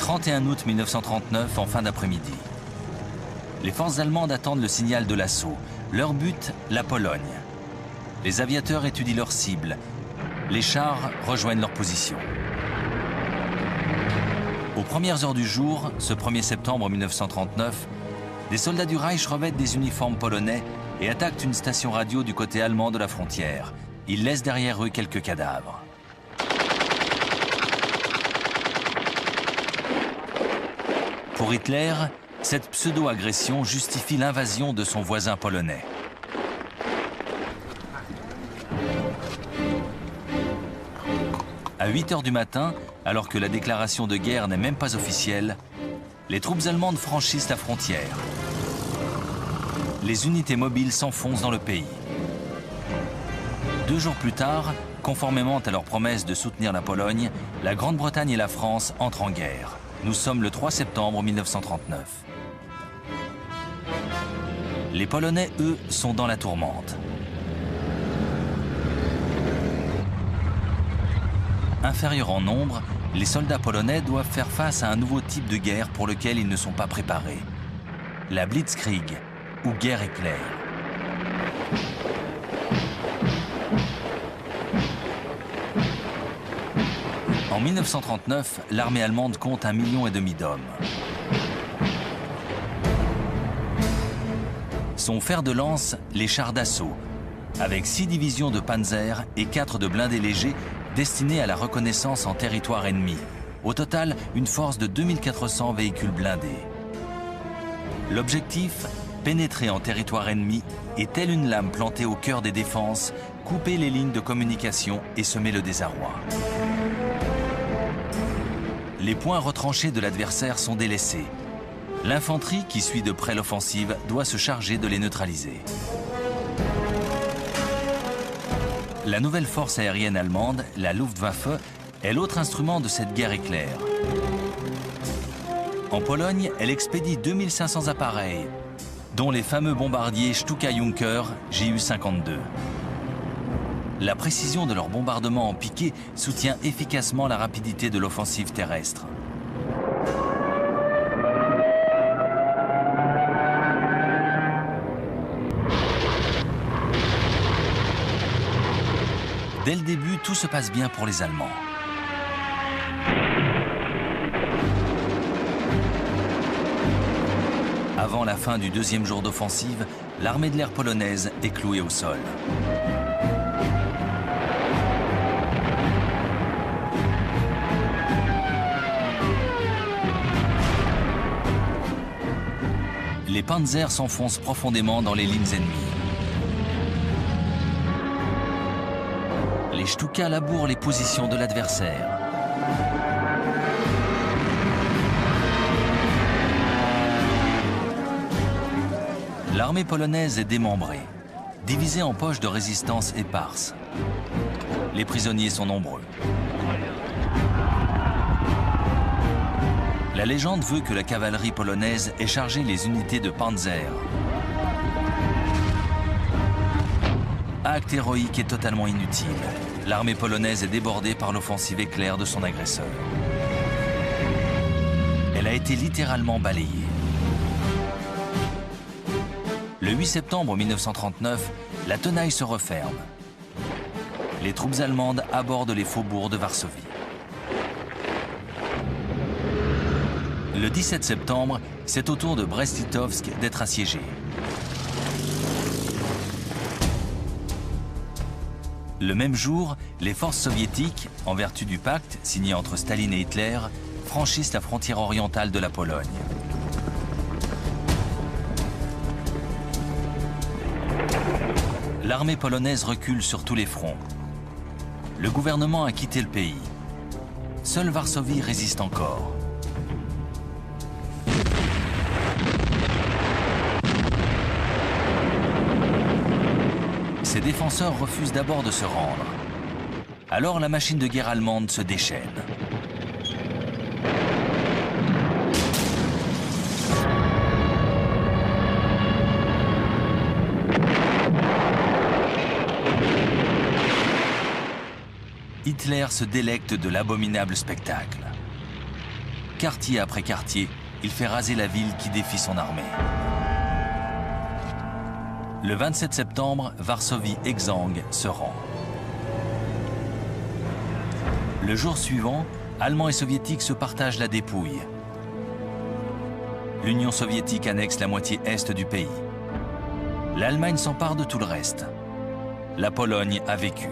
31 août 1939, en fin d'après-midi. Les forces allemandes attendent le signal de l'assaut. Leur but, la Pologne. Les aviateurs étudient leurs cibles. Les chars rejoignent leur position. Aux premières heures du jour, ce 1er septembre 1939, des soldats du Reich revêtent des uniformes polonais et attaquent une station radio du côté allemand de la frontière. Ils laissent derrière eux quelques cadavres. Pour Hitler, cette pseudo-agression justifie l'invasion de son voisin polonais. À 8 heures du matin, alors que la déclaration de guerre n'est même pas officielle, les troupes allemandes franchissent la frontière. Les unités mobiles s'enfoncent dans le pays. 2 jours plus tard, conformément à leur promesse de soutenir la Pologne, la Grande-Bretagne et la France entrent en guerre. Nous sommes le 3 septembre 1939. Les Polonais, eux, sont dans la tourmente. Inférieurs en nombre, les soldats polonais doivent faire face à un nouveau type de guerre pour lequel ils ne sont pas préparés. La Blitzkrieg, ou guerre éclair. En 1939, l'armée allemande compte 1,5 million d'hommes. Son fer de lance, les chars d'assaut, avec 6 divisions de panzer et 4 de blindés légers destinés à la reconnaissance en territoire ennemi. Au total, une force de 2400 véhicules blindés. L'objectif, pénétrer en territoire ennemi et telle une lame plantée au cœur des défenses, couper les lignes de communication et semer le désarroi. Les points retranchés de l'adversaire sont délaissés. L'infanterie, qui suit de près l'offensive, doit se charger de les neutraliser. La nouvelle force aérienne allemande, la Luftwaffe, est l'autre instrument de cette guerre éclair. En Pologne, elle expédie 2500 appareils, dont les fameux bombardiers Stuka Junker Ju-52. La précision de leur bombardement en piqué soutient efficacement la rapidité de l'offensive terrestre. Dès le début, tout se passe bien pour les Allemands. Avant la fin du 2e jour d'offensive, l'armée de l'air polonaise est clouée au sol. Les panzers s'enfoncent profondément dans les lignes ennemies. Les Stuka labourent les positions de l'adversaire. L'armée polonaise est démembrée, divisée en poches de résistance éparses. Les prisonniers sont nombreux. La légende veut que la cavalerie polonaise ait chargé les unités de panzer. Acte héroïque et totalement inutile. L'armée polonaise est débordée par l'offensive éclair de son agresseur. Elle a été littéralement balayée. Le 8 septembre 1939, la tenaille se referme. Les troupes allemandes abordent les faubourgs de Varsovie. Le 17 septembre, c'est au tour de Brest-Litovsk d'être assiégé. Le même jour, les forces soviétiques, en vertu du pacte signé entre Staline et Hitler, franchissent la frontière orientale de la Pologne. L'armée polonaise recule sur tous les fronts. Le gouvernement a quitté le pays. Seule Varsovie résiste encore. Ses défenseurs refusent d'abord de se rendre. Alors la machine de guerre allemande se déchaîne. Hitler se délecte de l'abominable spectacle. quartier après quartier, il fait raser la ville qui défie son armée. Le 27 septembre, Varsovie exsangue se rend. Le jour suivant, Allemands et Soviétiques se partagent la dépouille. L'Union soviétique annexe la moitié est du pays. L'Allemagne s'empare de tout le reste. La Pologne a vécu.